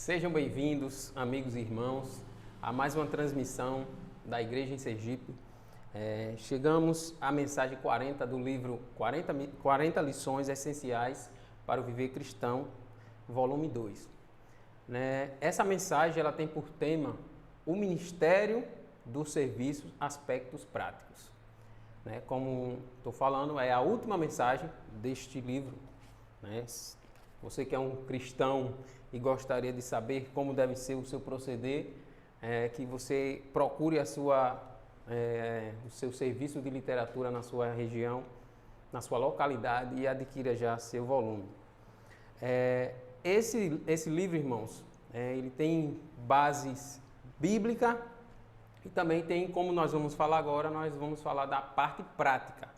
Sejam bem-vindos, amigos e irmãos, a mais uma transmissão da Igreja em Sergipe. Chegamos à mensagem 40 do livro 40 lições essenciais para o viver cristão, volume 2. Essa mensagem ela tem por tema o ministério do serviço, aspectos práticos. Como estou falando, é a última mensagem deste livro. Você que é um cristão e gostaria de saber como deve ser o seu proceder, que você procure o seu serviço de literatura na sua região, na sua localidade e adquira já seu volume. Esse livro, irmãos, ele tem bases bíblicas e também tem, como nós vamos falar agora, nós vamos falar da parte prática.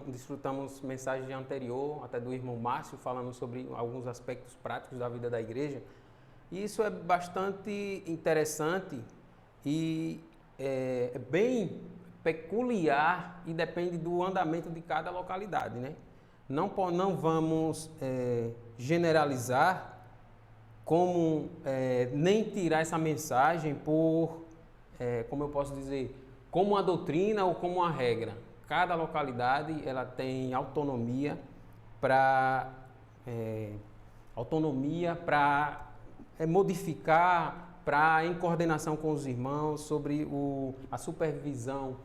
Desfrutamos mensagem anterior, até do irmão Márcio, falando sobre alguns aspectos práticos da vida da igreja. E isso é bastante interessante e é bem peculiar e depende do andamento de cada localidade. Não vamos generalizar como nem tirar essa mensagem por, como eu posso dizer, como uma doutrina ou como uma regra. Cada localidade ela tem autonomia para modificar, para em coordenação com os irmãos sobre a supervisão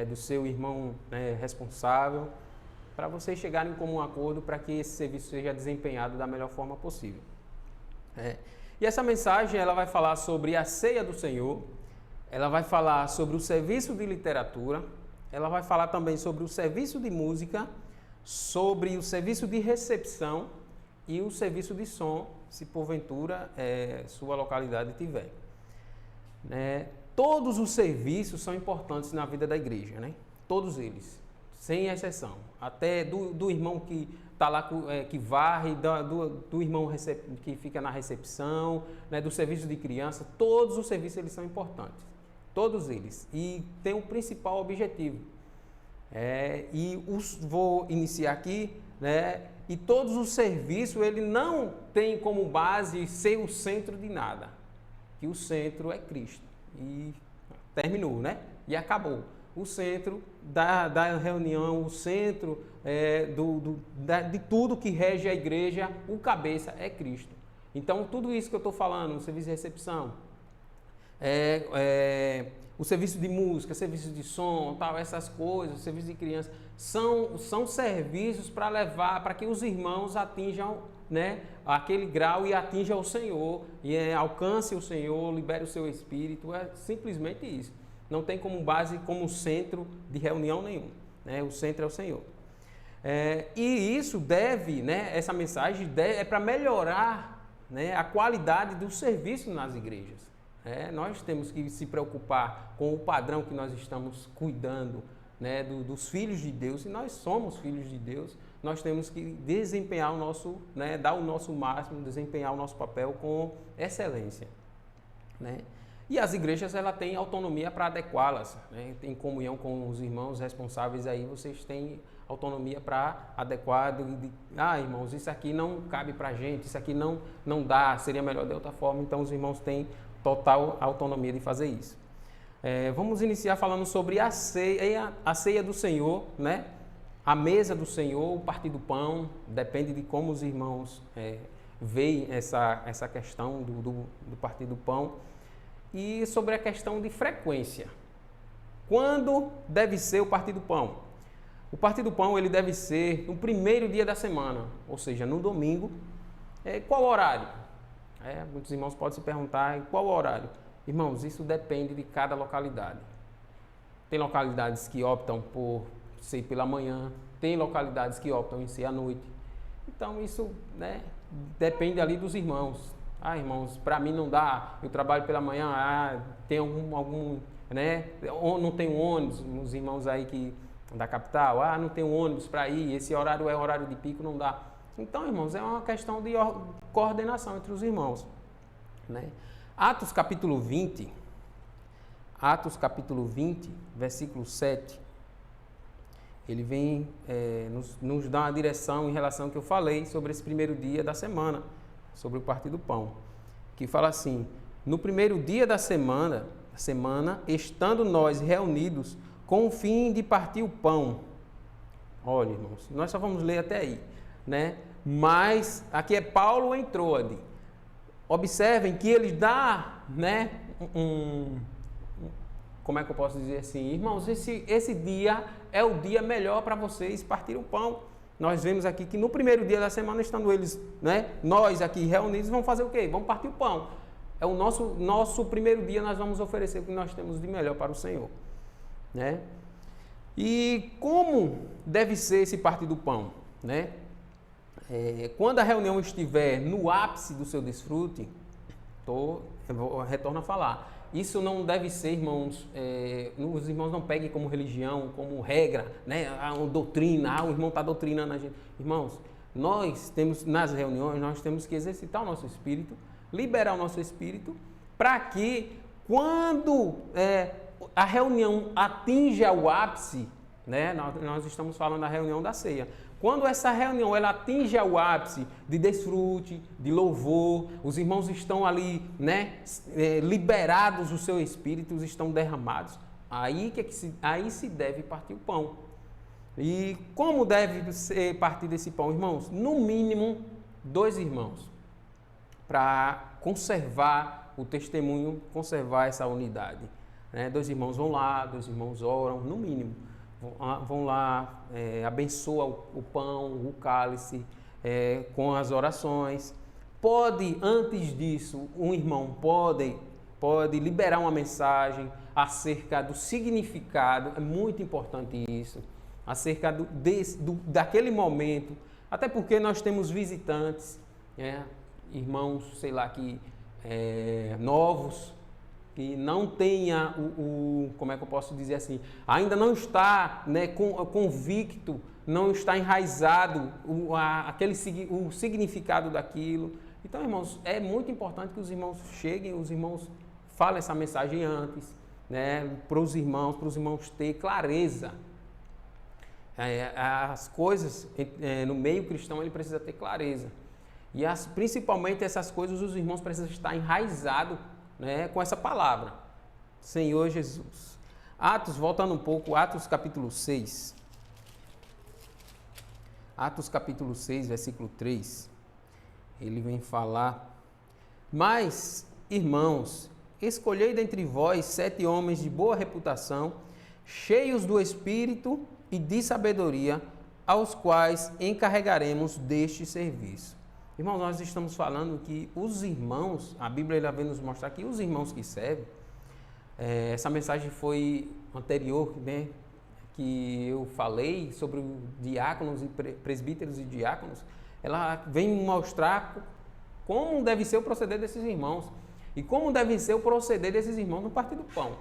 do seu irmão responsável, para vocês chegarem em comum acordo para que esse serviço seja desempenhado da melhor forma possível. E essa mensagem ela vai falar sobre a ceia do Senhor. Ela vai falar sobre o serviço de literatura, ela vai falar também sobre o serviço de música, sobre o serviço de recepção e o serviço de som, se porventura sua localidade tiver. Todos os serviços são importantes na vida da igreja, todos eles, sem exceção. Até do irmão que está lá, que varre, do irmão que fica na recepção, do serviço de criança, todos os serviços eles são importantes. Todos eles. E tem um principal objetivo. Vou iniciar aqui, e todos os serviços, ele não tem como base ser o centro de nada. Que o centro é Cristo. E terminou, E acabou. O centro da reunião, o centro de tudo que rege a igreja, o cabeça é Cristo. Então, tudo isso que eu estou falando, o serviço de recepção, o serviço de música, serviço de som, essas coisas, o serviço de criança, são serviços para levar, para que os irmãos atinjam aquele grau e atinjam o Senhor, e alcance o Senhor, libere o seu espírito, é simplesmente isso. Não tem como base, como centro de reunião nenhum, o centro é o Senhor. E isso deve, essa mensagem é para melhorar a qualidade do serviço nas igrejas. Nós temos que se preocupar com o padrão que nós estamos cuidando, dos filhos de Deus. E nós somos filhos de Deus, nós temos que desempenhar dar o nosso máximo, desempenhar o nosso papel com excelência. E as igrejas ela têm autonomia para adequá-las, em comunhão com os irmãos responsáveis aí, vocês têm autonomia para adequar, irmãos, isso aqui não cabe para a gente, isso aqui não dá, seria melhor de outra forma, então os irmãos têm total autonomia de fazer isso. Vamos iniciar falando sobre a ceia do Senhor, a mesa do Senhor, o partir do pão, depende de como os irmãos veem essa questão do partir do pão, e sobre a questão de frequência. Quando deve ser o partir do pão? O partir do pão ele deve ser no primeiro dia da semana, ou seja, no domingo. Qual horário? Muitos irmãos podem se perguntar qual horário. Irmãos, isso depende de cada localidade. Tem localidades que optam por ser pela manhã, tem localidades que optam em ser à noite. Então isso depende ali dos irmãos. Irmãos, para mim não dá, eu trabalho pela manhã, tem algum não tem um ônibus, os irmãos aí da capital, não tem um ônibus para ir, esse horário é horário de pico, não dá. Então, irmãos, é uma questão de coordenação entre os irmãos. Atos capítulo 20, versículo 7, ele vem nos dar uma direção em relação ao que eu falei sobre esse primeiro dia da semana. sobre o partir do pão, que fala assim: no primeiro dia da semana, estando nós reunidos com o fim de partir o pão. Olha, irmãos, nós só vamos ler até aí, né? Mas aqui é Paulo em Troade. Observem que ele dá, né, como é que eu posso dizer assim? Irmãos, esse dia é o dia melhor para vocês partir o pão. Nós vemos aqui que no primeiro dia da semana, estando eles, né, nós aqui reunidos, vamos fazer o quê? Vamos partir o pão. É o nosso primeiro dia, nós vamos oferecer o que nós temos de melhor para o Senhor, né? E como deve ser esse partir do pão, né? Quando a reunião estiver no ápice do seu desfrute, retorno a falar. Isso não deve ser, irmãos, os irmãos não peguem como religião, como regra, né? Uma doutrina, o irmão está doutrinando a gente. Irmãos, nós temos, nas reuniões, nós temos que exercitar o nosso espírito, liberar o nosso espírito, para que quando a reunião atinja o ápice, né? Nós estamos falando da reunião da ceia. Quando essa reunião ela atinge o ápice de desfrute, de louvor, os irmãos estão ali, né, liberados, o seu espírito estão derramados, aí se deve partir o pão. E como deve ser partido esse pão, irmãos? No mínimo 2 irmãos, para conservar o testemunho, conservar essa unidade, né? 2 irmãos vão lá, 2 irmãos oram, no mínimo. Vão lá, abençoa o pão, o cálice, com as orações. Pode, antes disso, um irmão pode liberar uma mensagem acerca do significado, é muito importante isso, acerca daquele momento, até porque nós temos visitantes, irmãos, sei lá, que novos, que não tenha como é que eu posso dizer assim, ainda não está, né, convicto, não está enraizado o significado daquilo. Então, irmãos, é muito importante que os irmãos cheguem, os irmãos falem essa mensagem antes, né, para os irmãos ter clareza. As coisas no meio cristão ele precisa ter clareza. E principalmente essas coisas os irmãos precisam estar enraizados, né, com essa palavra, Senhor Jesus. Voltando um pouco, Atos capítulo 6. Atos capítulo 6, versículo 3. Ele vem falar: mas, irmãos, escolhei dentre vós 7 homens de boa reputação, cheios do Espírito e de sabedoria, aos quais encarregaremos deste serviço. Irmãos, nós estamos falando que os irmãos, a Bíblia vem nos mostrar que os irmãos que servem, essa mensagem foi anterior, né, que eu falei sobre diáconos e presbíteros e diáconos, ela vem mostrar como deve ser o proceder desses irmãos e como deve ser o proceder desses irmãos no partir do pão.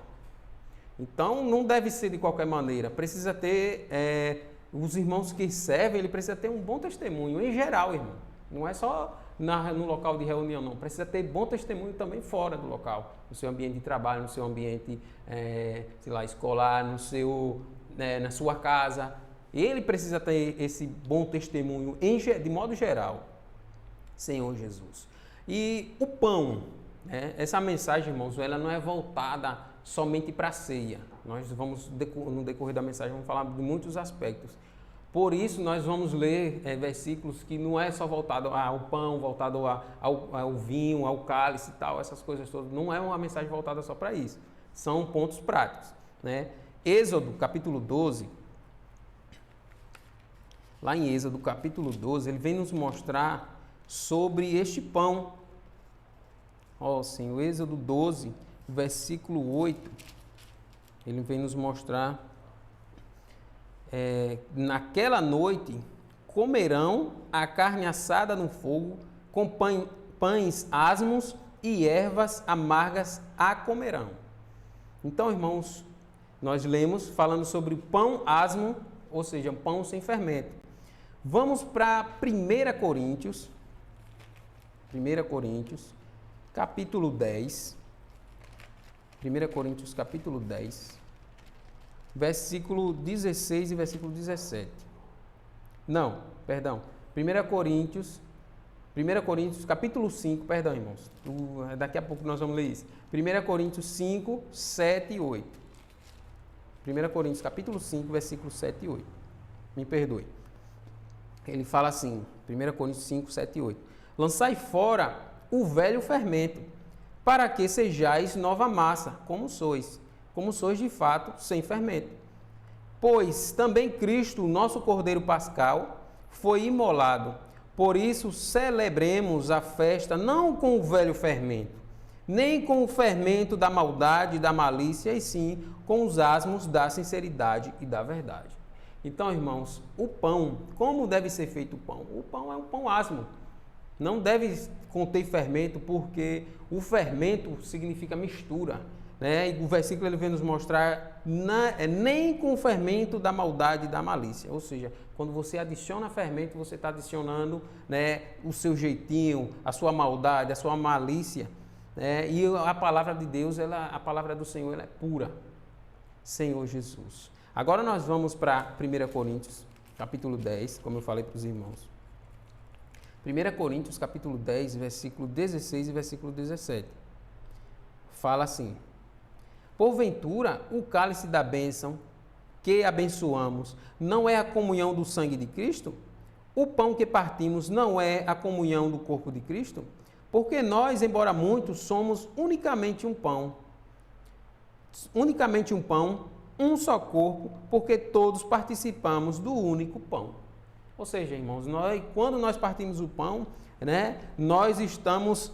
Então, não deve ser de qualquer maneira, precisa ter, os irmãos que servem, ele precisa ter um bom testemunho, em geral, irmão. Não é só no local de reunião, não. Precisa ter bom testemunho também fora do local. No seu ambiente de trabalho, no seu ambiente, sei lá, escolar, na sua casa. Ele precisa ter esse bom testemunho de modo geral. Senhor Jesus. E o pão, né? Essa mensagem, irmãos, ela não é voltada somente para a ceia. Nós vamos, no decorrer da mensagem, vamos falar de muitos aspectos. Por isso, nós vamos ler versículos que não é só voltado ao pão, voltado ao vinho, ao cálice e tal, essas coisas todas. Não é uma mensagem voltada só para isso. São pontos práticos, né? Êxodo, capítulo 12. Lá em Êxodo, capítulo 12, ele vem nos mostrar sobre este pão. Sim, o Êxodo 12, versículo 8, ele vem nos mostrar: naquela noite comerão a carne assada no fogo, com pães asmos e ervas amargas a comerão. Então, irmãos, nós lemos falando sobre pão asmo, ou seja, pão sem fermento. Vamos para 1 Coríntios, capítulo 10. 1 Coríntios, capítulo 10. Versículo 16 e versículo 17. Não, perdão. 1 Coríntios, 1 Coríntios capítulo 5, perdão, irmãos. Daqui a pouco nós vamos ler isso. 1 Coríntios 5, 7 e 8. 1 Coríntios capítulo 5, versículos 7 e 8. Me perdoe. Ele fala assim, 1 Coríntios 5, 7 e 8. Lançai fora o velho fermento, para que sejais nova massa, como sois de fato sem fermento. Pois também Cristo, nosso Cordeiro Pascal, foi imolado. Por isso celebremos a festa não com o velho fermento, nem com o fermento da maldade e da malícia, e sim com os asmos da sinceridade e da verdade. Então, irmãos, o pão, como deve ser feito o pão? O pão é um pão asmo. Não deve conter fermento, porque o fermento significa mistura, né? E o versículo ele vem nos mostrar nem com o fermento da maldade e da malícia. Ou seja, quando você adiciona fermento, você está adicionando, né, o seu jeitinho, a sua maldade, a sua malícia. Né? E a palavra de Deus, a palavra do Senhor, ela é pura. Senhor Jesus. Agora nós vamos para 1 Coríntios, capítulo 10, como eu falei para os irmãos. 1 Coríntios, capítulo 10, versículo 16 e versículo 17. Fala assim: porventura, o cálice da bênção que abençoamos não é a comunhão do sangue de Cristo? O pão que partimos não é a comunhão do corpo de Cristo? Porque nós, embora muitos, somos unicamente um pão, um só corpo, porque todos participamos do único pão. Ou seja, irmãos, quando nós partimos o pão, né, nós estamos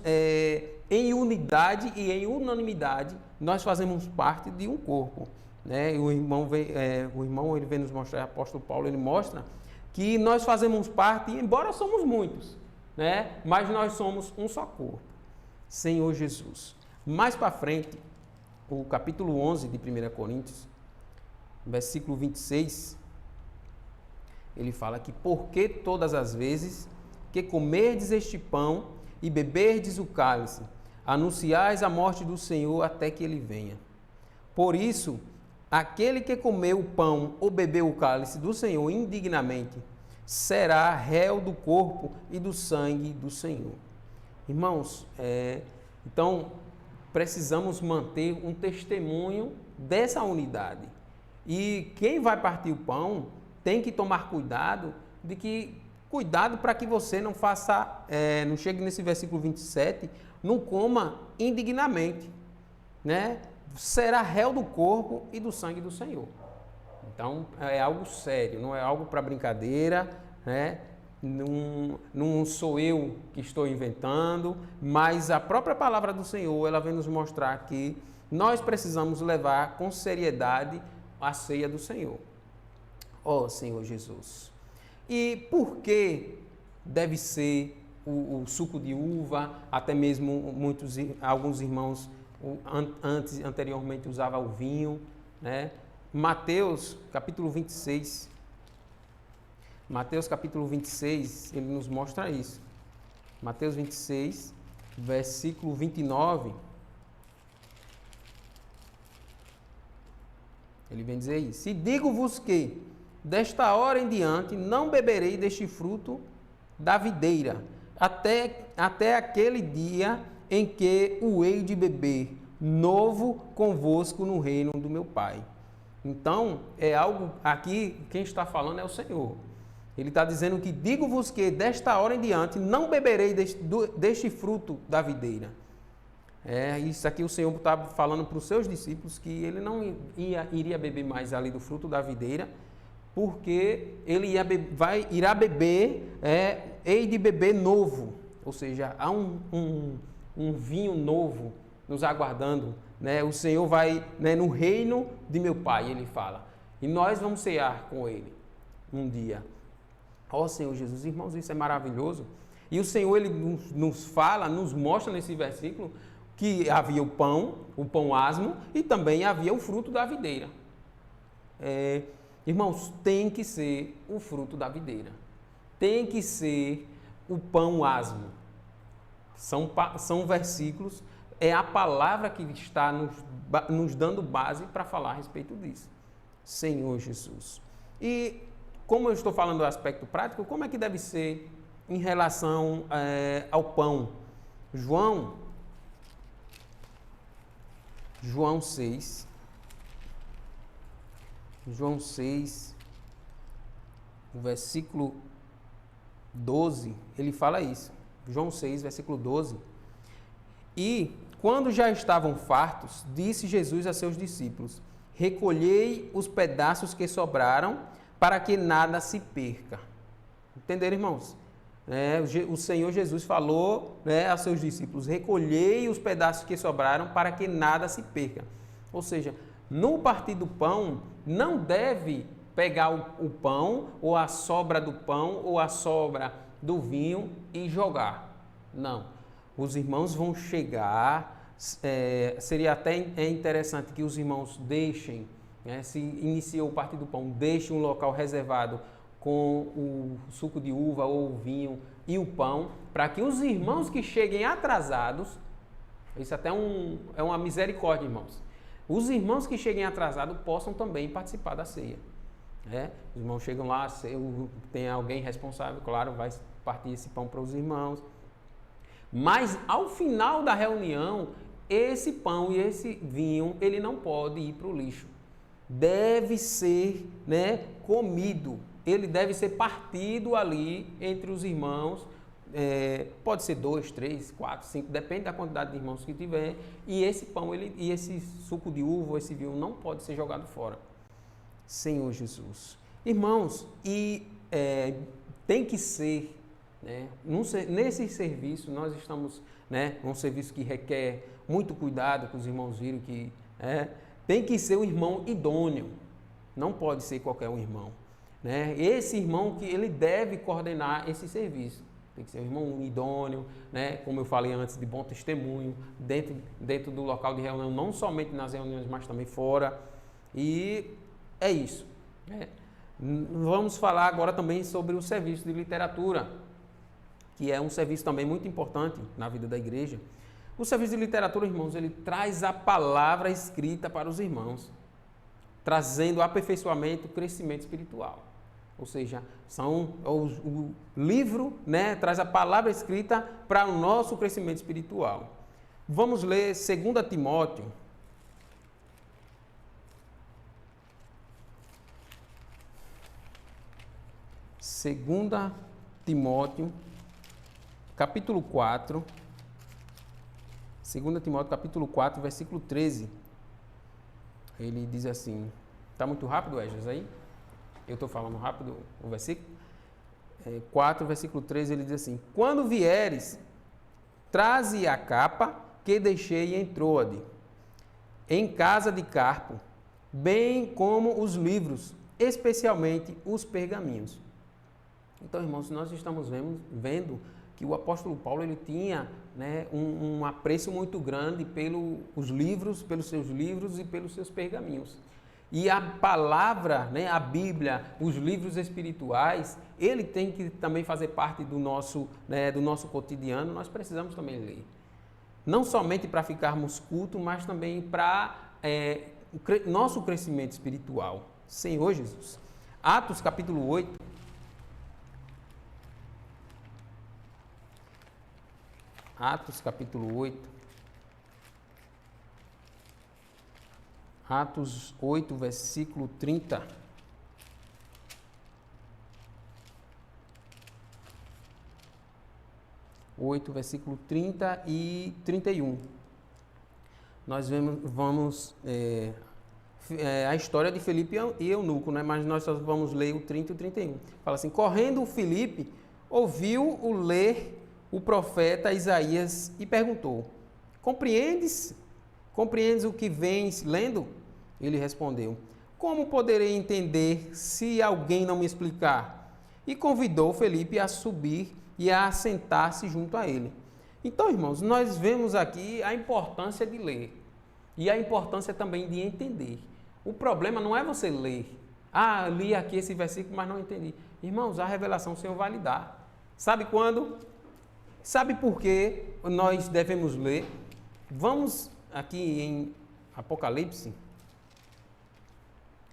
em unidade e em unanimidade, nós fazemos parte de um corpo. Né? E o irmão ele vem nos mostrar, o apóstolo Paulo, ele mostra que nós fazemos parte, embora somos muitos, né, mas nós somos um só corpo. Senhor Jesus. Mais para frente, o capítulo 11 de 1 Coríntios, versículo 26, ele fala que porque todas as vezes que comerdes este pão e beberdes o cálice, anunciais a morte do Senhor até que ele venha. Por isso, aquele que comeu o pão ou bebeu o cálice do Senhor indignamente, será réu do corpo e do sangue do Senhor. Irmãos, então precisamos manter um testemunho dessa unidade. E quem vai partir o pão tem que tomar cuidado para que você não faça, não chegue nesse versículo 27, não coma indignamente, né? Será réu do corpo e do sangue do Senhor. Então, é algo sério, não é algo para brincadeira, né? Não sou eu que estou inventando, mas a própria palavra do Senhor, ela vem nos mostrar que nós precisamos levar com seriedade a ceia do Senhor. Ó Senhor Jesus. E por que deve ser o suco de uva? Até mesmo alguns irmãos anteriormente usavam o vinho, né? Mateus capítulo 26. Mateus capítulo 26, ele nos mostra isso. Mateus 26, versículo 29. Ele vem dizer isso. E digo-vos que desta hora em diante não beberei deste fruto da videira, até aquele dia em que o hei de beber novo convosco no reino do meu Pai. Então, é algo aqui, quem está falando é o Senhor. Ele está dizendo que digo-vos que desta hora em diante não beberei deste fruto da videira. Isso aqui o Senhor está falando para os seus discípulos que ele não iria beber mais ali do fruto da videira, porque ele irá beber, hei de beber novo, ou seja, há um vinho novo nos aguardando, né? O Senhor vai, né, no reino de meu Pai, ele fala, e nós vamos cear com ele um dia. Ó Senhor Jesus, irmãos, isso é maravilhoso. E o Senhor, ele nos fala, nos mostra nesse versículo que havia o pão asmo, e também havia o fruto da videira. Irmãos, tem que ser o fruto da videira. Tem que ser o pão asmo. São versículos, é a palavra que está nos dando base para falar a respeito disso. Senhor Jesus. E como eu estou falando do aspecto prático, como é que deve ser em relação ao pão. João 6. João 6, o versículo 12, ele fala isso. João 6, versículo 12. E, quando já estavam fartos, disse Jesus a seus discípulos: recolhei os pedaços que sobraram, para que nada se perca. Entenderam, irmãos? O Senhor Jesus falou, a seus discípulos: recolhei os pedaços que sobraram, para que nada se perca. Ou seja, no partir do pão, não deve pegar o pão, ou a sobra do pão, ou a sobra do vinho e jogar. Não. Os irmãos vão chegar, seria até interessante que os irmãos deixem, se iniciou o partir do pão, deixem um local reservado com o suco de uva ou o vinho e o pão, para que os irmãos que cheguem atrasados, isso até é uma misericórdia, irmãos, os irmãos que cheguem atrasados possam também participar da ceia. Os irmãos chegam lá, tem alguém responsável, claro, vai partir esse pão para os irmãos. Mas ao final da reunião, esse pão e esse vinho, ele não pode ir para o lixo. Deve ser comido. Ele deve ser partido ali entre os irmãos. Pode ser 2, 3, 4, 5, depende da quantidade de irmãos que tiver. E esse pão e esse suco de uva, esse vinho, não pode ser jogado fora. Senhor Jesus. Irmãos, tem que ser, nesse serviço, nós estamos, um serviço que requer muito cuidado, que os irmãos viram que tem que ser um irmão idôneo, não pode ser qualquer um irmão. Esse irmão que ele deve coordenar esse serviço, tem que ser um irmão idôneo, como eu falei antes, de bom testemunho, dentro do local de reunião, não somente nas reuniões, mas também fora. E é isso. Vamos falar agora também sobre o serviço de literatura, que é um serviço também muito importante na vida da igreja. O serviço de literatura, irmãos, ele traz a palavra escrita para os irmãos, trazendo aperfeiçoamento, crescimento espiritual. Ou seja, o livro, traz a palavra escrita para o nosso crescimento espiritual. Vamos ler 2 Timóteo. 2 Timóteo, capítulo 4. 2 Timóteo, capítulo 4, versículo 13. Ele diz assim, está muito rápido, Esdras, aí? Eu estou falando rápido o versículo? 4, versículo 13, ele diz assim: quando vieres, traze a capa que deixei em Troade, em casa de Carpo, bem como os livros, especialmente os pergaminhos. Então, irmãos, nós estamos vendo que o apóstolo Paulo ele tinha um apreço muito grande pelos seus livros e pelos seus pergaminhos. E a palavra, a Bíblia, os livros espirituais, ele tem que também fazer parte do nosso cotidiano, nós precisamos também ler. Não somente para ficarmos cultos, mas também para nosso crescimento espiritual. Senhor Jesus. Atos capítulo 8. Atos capítulo 8. Atos 8, versículo 30. Versículo 30 e 31. Nós vamos a história de Filipe e Eunuco, mas nós só vamos ler o 30 e o 31. Fala assim: correndo Filipe, ouviu-o ler o profeta Isaías e perguntou: compreendes o que vens lendo? Ele respondeu: como poderei entender se alguém não me explicar? E convidou Filipe a subir e a assentar-se junto a ele. Então, irmãos, nós vemos aqui a importância de ler e a importância também de entender. O problema não é você ler. Li aqui esse versículo, mas não entendi. Irmãos, a revelação o Senhor vai lhe dar. Sabe quando? Sabe por que nós devemos ler? Vamos aqui em Apocalipse.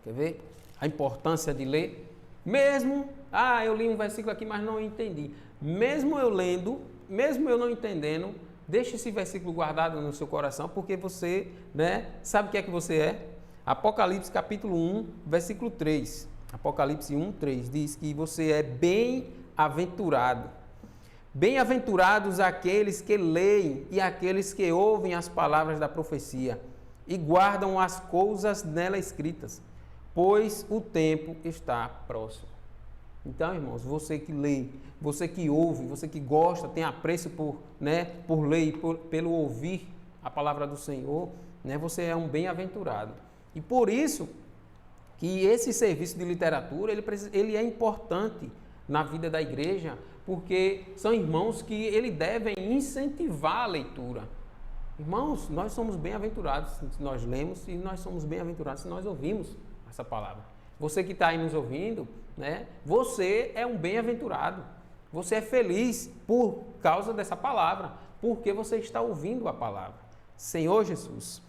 Quer ver? A importância de ler. Mesmo, eu li um versículo aqui, mas não entendi. mesmo eu lendo, mesmo eu não entendendo, deixe esse versículo guardado no seu coração, porque você, né, sabe o que é que você é? Apocalipse capítulo 1, versículo 3. Apocalipse 1, 3 diz que você é bem-aventurado. Bem-aventurados aqueles que leem e aqueles que ouvem as palavras da profecia e guardam as coisas nela escritas, pois o tempo está próximo. Então, irmãos, você que lê, você que ouve, você que gosta, tem apreço por, né, por ler e pelo ouvir a palavra do Senhor, né, você é um bem-aventurado. E por isso que esse serviço de literatura, ele é importante na vida da igreja, porque são irmãos que ele devem incentivar a leitura. Irmãos, nós somos bem-aventurados se nós lemos e nós somos bem-aventurados se nós ouvimos essa palavra. Você que está aí nos ouvindo, né? Você é um bem-aventurado. Você é feliz por causa dessa palavra, porque você está ouvindo a palavra. Senhor Jesus.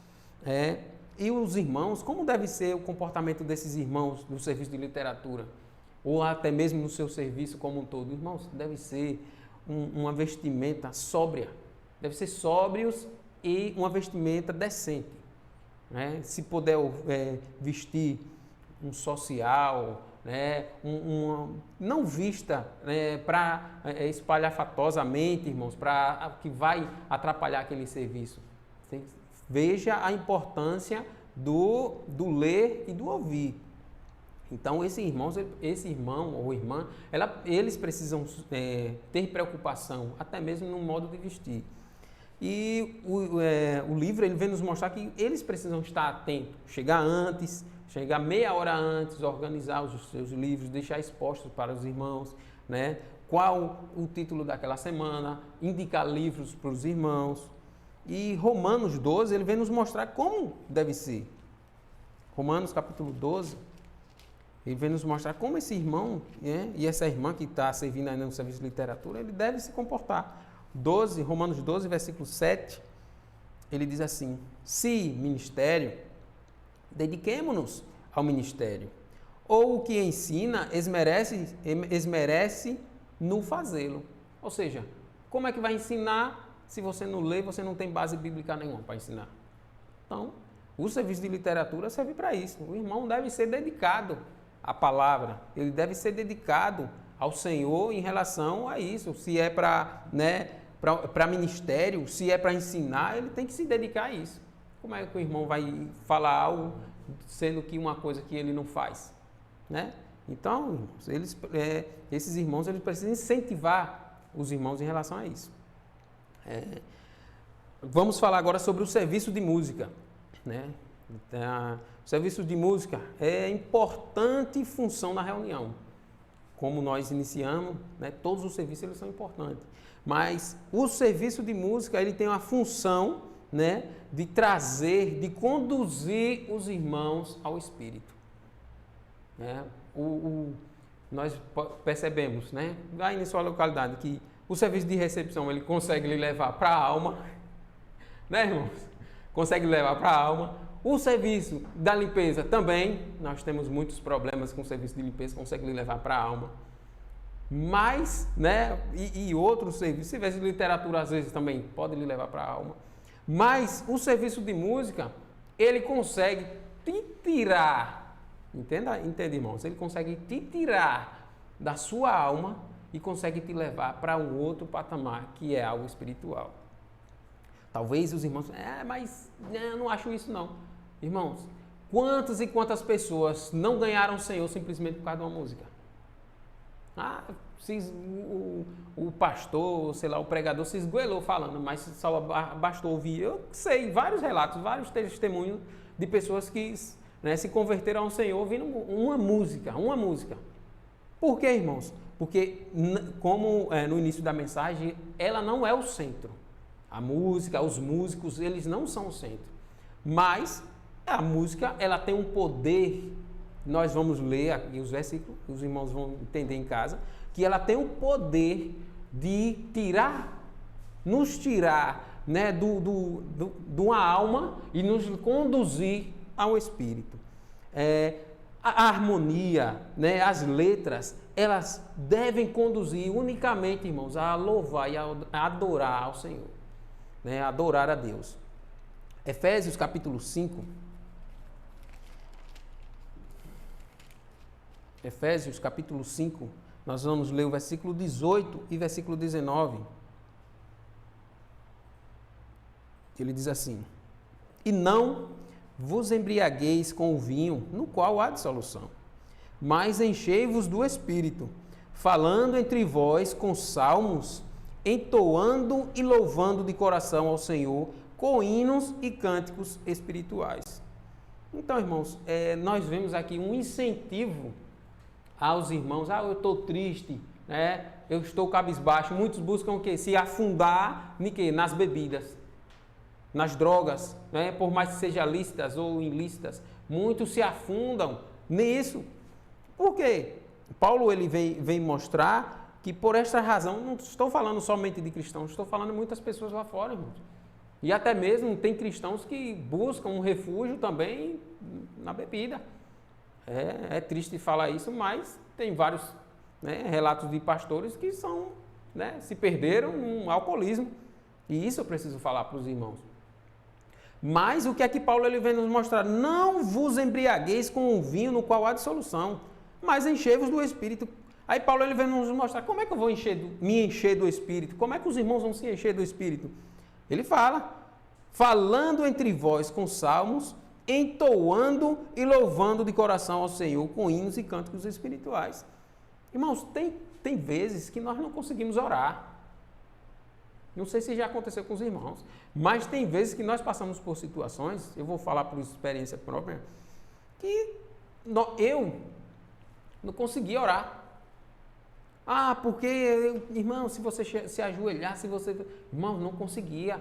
E os irmãos, como deve ser o comportamento desses irmãos no serviço de literatura? Ou até mesmo no seu serviço como um todo? Irmãos, deve ser uma vestimenta sóbria. Deve ser sóbrios e uma vestimenta decente. Né? Se puder vestir um social, né? Não vista, né, para espalhafatosamente, irmãos, para que vai atrapalhar aquele serviço. Veja a importância do ler e do ouvir. Então, esse irmão ou irmã, eles precisam ter preocupação, até mesmo no modo de vestir. E o livro ele vem nos mostrar que eles precisam estar atentos, chegar antes, chegar meia hora antes, organizar os seus livros, deixar expostos para os irmãos, né? Qual o título daquela semana, indicar livros para os irmãos. E Romanos 12, ele vem nos mostrar como deve ser. Romanos capítulo 12, ele vem nos mostrar como esse irmão, né, e essa irmã que está servindo ainda no serviço de literatura, ele deve se comportar. Romanos 12, versículo 7, ele diz assim: se ministério, dediquemo-nos ao ministério, ou o que ensina, esmerece no fazê-lo. Ou seja, como é que vai ensinar se você não lê, você não tem base bíblica nenhuma para ensinar? Então, o serviço de literatura serve para isso. O irmão deve ser dedicado à palavra, ele deve ser dedicado ao Senhor em relação a isso. Se é para ministério, se é para ensinar, ele tem que se dedicar a isso. Como é que o irmão vai falar algo sendo que uma coisa que ele não faz? Né? Então, irmãos, esses irmãos eles precisam incentivar os irmãos em relação a isso. Vamos falar agora sobre o serviço de música. Né? O serviço de música é importante função na reunião. Como nós iniciamos, né, todos os serviços eles são importantes. Mas o serviço de música ele tem uma função, né, de trazer, de conduzir os irmãos ao Espírito. Né? Nós percebemos, né, aí na sua localidade, que o serviço de recepção ele consegue lhe levar para a alma, né, irmãos? Consegue levar para a alma. O serviço da limpeza também, nós temos muitos problemas com o serviço de limpeza, consegue lhe levar para a alma. Mas, né, e outros serviços, serviço de literatura às vezes também pode lhe levar para a alma. Mas o serviço de música, ele consegue te tirar, entende, irmãos? Ele consegue te tirar da sua alma e consegue te levar para um outro patamar, que é algo espiritual. Talvez os irmãos, mas eu não acho isso não. Irmãos, quantas e quantas pessoas não ganharam o Senhor simplesmente por causa de uma música? O pastor, sei lá, o pregador se esgoelou falando, mas só bastou ouvir. Eu sei, vários relatos, vários testemunhos de pessoas que, né, se converteram ao Senhor ouvindo uma música. Por quê, irmãos? Porque, como no início da mensagem, ela não é o centro. A música, os músicos, eles não são o centro. Mas a música, ela tem um poder. Nós vamos ler aqui os versículos, os irmãos vão entender em casa, que ela tem o poder de nos tirar, né, de uma alma e nos conduzir ao Espírito. A harmonia, né, as letras elas devem conduzir unicamente, irmãos, a louvar e a adorar ao Senhor, né? Adorar a Deus. Efésios capítulo 5. Efésios capítulo 5, nós vamos ler o versículo 18 e versículo 19. Ele diz assim: e não vos embriagueis com o vinho, no qual há dissolução, mas enchei-vos do Espírito, falando entre vós com salmos, entoando e louvando de coração ao Senhor, com hinos e cânticos espirituais. Então, irmãos, nós vemos aqui um incentivo aos irmãos. Eu estou triste, né? Eu estou cabisbaixo. Muitos buscam o quê? Se afundar nas bebidas, nas drogas, né? Por mais que sejam lícitas ou ilícitas. Muitos se afundam nisso. Por quê? Paulo ele vem mostrar que por esta razão, não estou falando somente de cristãos, estou falando de muitas pessoas lá fora, irmãos. E até mesmo tem cristãos que buscam um refúgio também na bebida. É triste falar isso, mas tem vários, né, relatos de pastores que se perderam no alcoolismo. E isso eu preciso falar para os irmãos. Mas o que é que Paulo ele vem nos mostrar? Não vos embriagueis com o vinho no qual há dissolução, mas enchei-vos do Espírito. Aí Paulo ele vem nos mostrar como é que eu vou me encher do Espírito, como é que os irmãos vão se encher do Espírito. Ele fala, falando entre vós com salmos, entoando e louvando de coração ao Senhor com hinos e cânticos espirituais. Irmãos, tem vezes que nós não conseguimos orar. Não sei se já aconteceu com os irmãos, mas tem vezes que nós passamos por situações, eu vou falar por experiência própria, que eu não conseguia orar. Porque, irmão, se você se ajoelhar, irmão, não conseguia.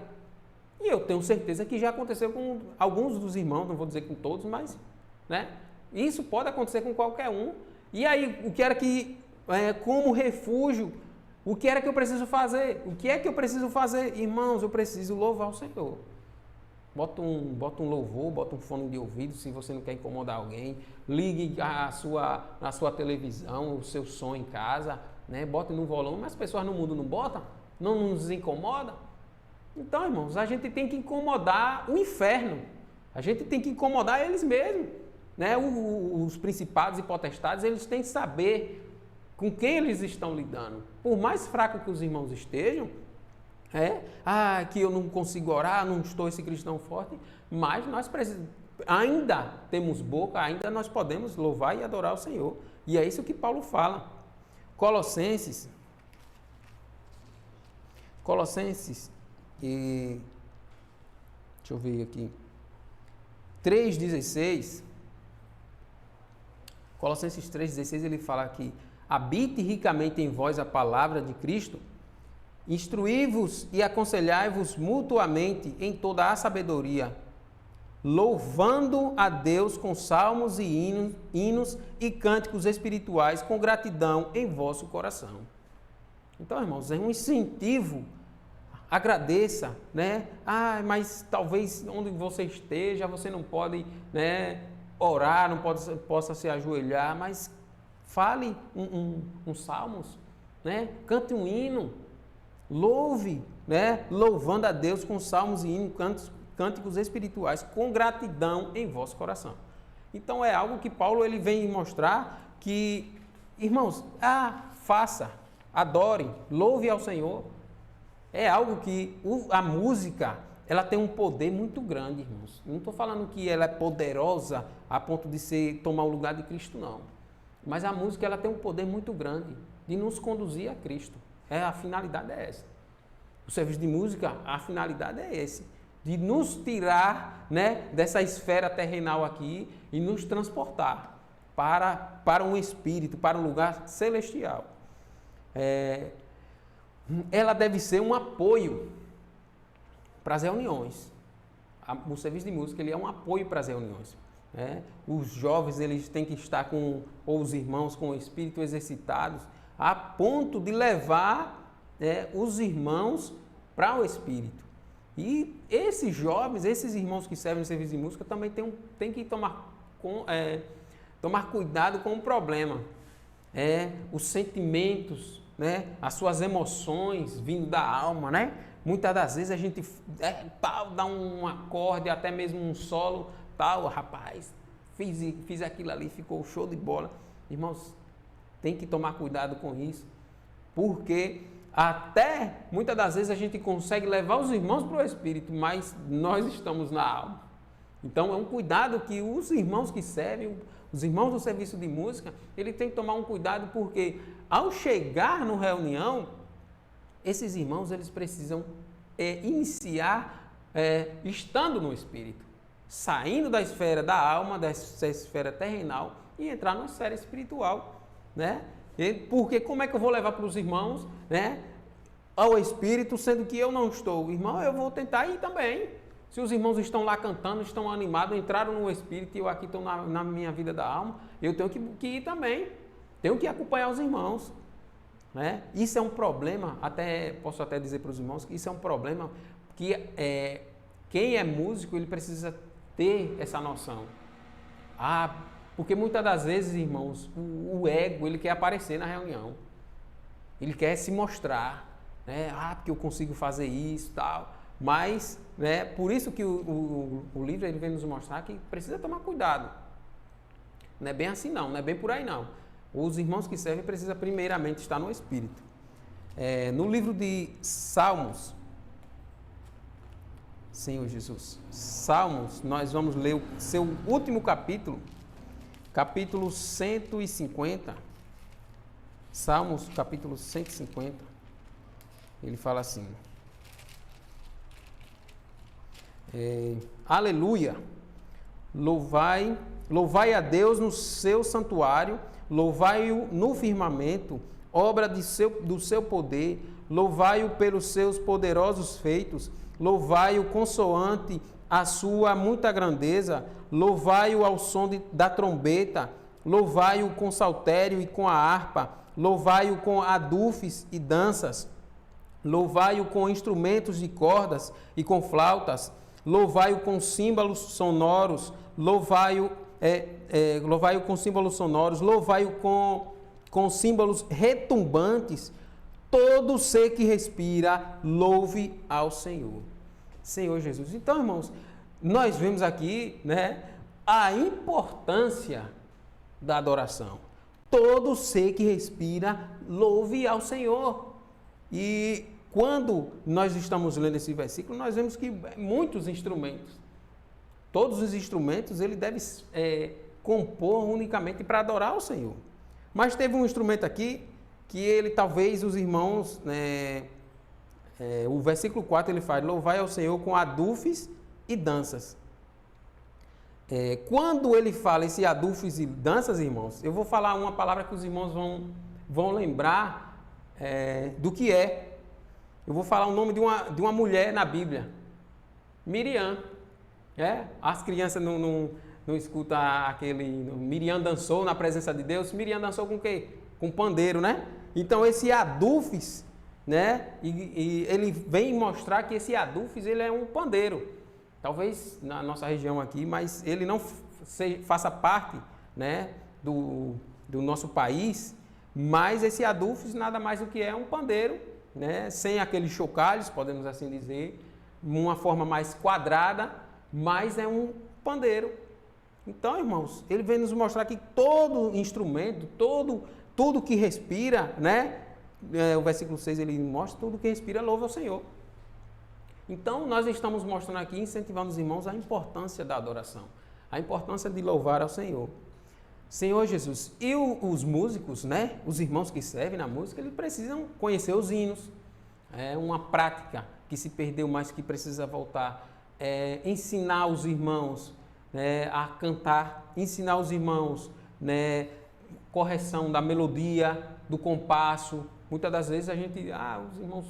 E eu tenho certeza que já aconteceu com alguns dos irmãos, não vou dizer com todos, mas, né? Isso pode acontecer com qualquer um. E aí, o que era que, como refúgio, o que era que eu preciso fazer? O que é que eu preciso fazer? Irmãos, eu preciso louvar o Senhor. Bota um louvor, bota um fone de ouvido, se você não quer incomodar alguém. Ligue a sua televisão, o seu som em casa, né? Bote no volume, mas as pessoas no mundo não botam, não nos incomoda. Então, irmãos, a gente tem que incomodar o inferno. A gente tem que incomodar eles mesmos, né? Os principados e potestades, eles têm que saber com quem eles estão lidando. Por mais fraco que os irmãos estejam, que eu não consigo orar, não estou esse cristão forte, mas nós ainda temos boca, ainda nós podemos louvar e adorar o Senhor. E é isso que Paulo fala. Colossenses, deixa eu ver aqui, 3,16, Colossenses 3,16, ele fala que habite ricamente em vós a palavra de Cristo, instruí-vos e aconselhai-vos mutuamente em toda a sabedoria, louvando a Deus com salmos e hinos e cânticos espirituais com gratidão em vosso coração. Então, irmãos, é um incentivo. Agradeça, né? Mas talvez onde você esteja, você não pode, né, orar, não possa se ajoelhar, mas fale um salmos, né? Cante um hino, louve, né? Louvando a Deus com salmos e hinos, cânticos espirituais, com gratidão em vosso coração. Então é algo que Paulo ele vem mostrar que, irmãos, faça, adore, louve ao Senhor. É algo que a música, ela tem um poder muito grande, irmãos. Não estou falando que ela é poderosa a ponto de tomar o lugar de Cristo, não. Mas a música, ela tem um poder muito grande de nos conduzir a Cristo. A finalidade é essa. O serviço de música, a finalidade é esse. De nos tirar, né, dessa esfera terrenal aqui e nos transportar para um espírito, para um lugar celestial. Ela deve ser um apoio para as reuniões. O serviço de música ele é um apoio para as reuniões. Né? Os jovens eles têm que estar ou os irmãos com o espírito exercitados a ponto de levar os irmãos para o espírito. E esses jovens, esses irmãos que servem no serviço de música também têm que tomar cuidado com o problema. os sentimentos, né? As suas emoções vindo da alma, né? Muitas das vezes a gente dá um acorde, até mesmo um solo, tal, rapaz, fiz aquilo ali, ficou show de bola. Irmãos, tem que tomar cuidado com isso, porque até muitas das vezes a gente consegue levar os irmãos para o Espírito, mas nós estamos na alma. Então é um cuidado que os irmãos que servem, os irmãos do serviço de música, ele tem que tomar um cuidado, porque ao chegar no reunião, esses irmãos eles precisam iniciar estando no Espírito, saindo da esfera da alma, dessa esfera terrenal e entrar na esfera espiritual, né? Porque como é que eu vou levar para os irmãos, né, ao Espírito, sendo que eu não estou? Irmão, eu vou tentar ir também. Se os irmãos estão lá cantando, estão animados, entraram no Espírito e eu aqui estou na minha vida da alma, eu tenho que ir também. Tenho que acompanhar os irmãos, né? Isso é um problema, posso até dizer para os irmãos que isso é um problema que quem é músico, ele precisa ter essa noção. Porque muitas das vezes, irmãos, o ego, ele quer aparecer na reunião. Ele quer se mostrar, né? Porque eu consigo fazer isso e tal. Mas, né, por isso que o livro ele vem nos mostrar que precisa tomar cuidado. Não é bem assim não é bem por aí não. Os irmãos que servem precisam primeiramente estar no Espírito. No livro de Salmos, Senhor Jesus, Salmos, nós vamos ler o seu último capítulo, capítulo 150, Salmos, capítulo 150, ele fala assim, aleluia, louvai a Deus no seu santuário, louvai-o no firmamento, obra do seu poder, louvai-o pelos seus poderosos feitos, louvai-o consoante a sua muita grandeza, louvai-o ao som da trombeta, louvai-o com saltério e com a harpa, louvai-o com adufes e danças, louvai-o com instrumentos de cordas e com flautas, louvai-o com símbolos sonoros, louvai-o com símbolos sonoros, louvai-o com símbolos retumbantes. Todo ser que respira, louve ao Senhor. Senhor Jesus. Então, irmãos, nós vemos aqui, né, a importância da adoração. Todo ser que respira, louve ao Senhor. E quando nós estamos lendo esse versículo, nós vemos que muitos instrumentos, todos os instrumentos, ele deve compor unicamente para adorar ao Senhor. Mas teve um instrumento aqui que ele, talvez os irmãos, o versículo 4 ele fala, louvai ao Senhor com adufes e danças. Quando ele fala esse adufes e danças, irmãos, eu vou falar uma palavra que os irmãos vão lembrar do que é. Eu vou falar o nome de uma mulher na Bíblia, Miriam. As crianças não escutam aquele... Miriam dançou na presença de Deus. Miriam dançou com o quê? Com pandeiro, né? Então esse adufes, né? E ele vem mostrar que esse adufes ele é um pandeiro. Talvez na nossa região aqui, mas ele não faça parte, né, do nosso país. Mas esse adufes nada mais do que é um pandeiro, né? Sem aqueles chocalhos, podemos assim dizer, uma forma mais quadrada, mas é um pandeiro. Então, irmãos, ele vem nos mostrar que todo instrumento, tudo que respira, né? O versículo 6 ele mostra tudo que respira louva ao Senhor. Então, nós estamos mostrando aqui, incentivando os irmãos a importância da adoração, a importância de louvar ao Senhor. Senhor Jesus, e os músicos, né? Os irmãos que servem na música, eles precisam conhecer os hinos. É uma prática que se perdeu, mas que precisa voltar. Ensinar os irmãos, né, a cantar, ensinar os irmãos, né, correção da melodia, do compasso. Muitas das vezes a gente, os irmãos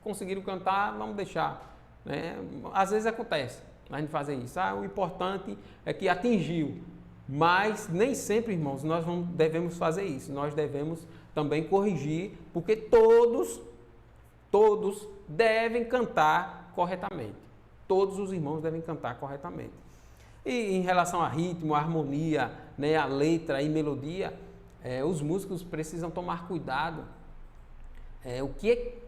conseguiram cantar, vamos deixar. Né? Às vezes acontece a gente fazer isso. O importante é que atingiu. Mas nem sempre, irmãos, nós devemos fazer isso. Nós devemos também corrigir, porque todos devem cantar corretamente. Todos os irmãos devem cantar corretamente. E em relação a ritmo, a harmonia, né, a letra e melodia, os músicos precisam tomar cuidado. O que é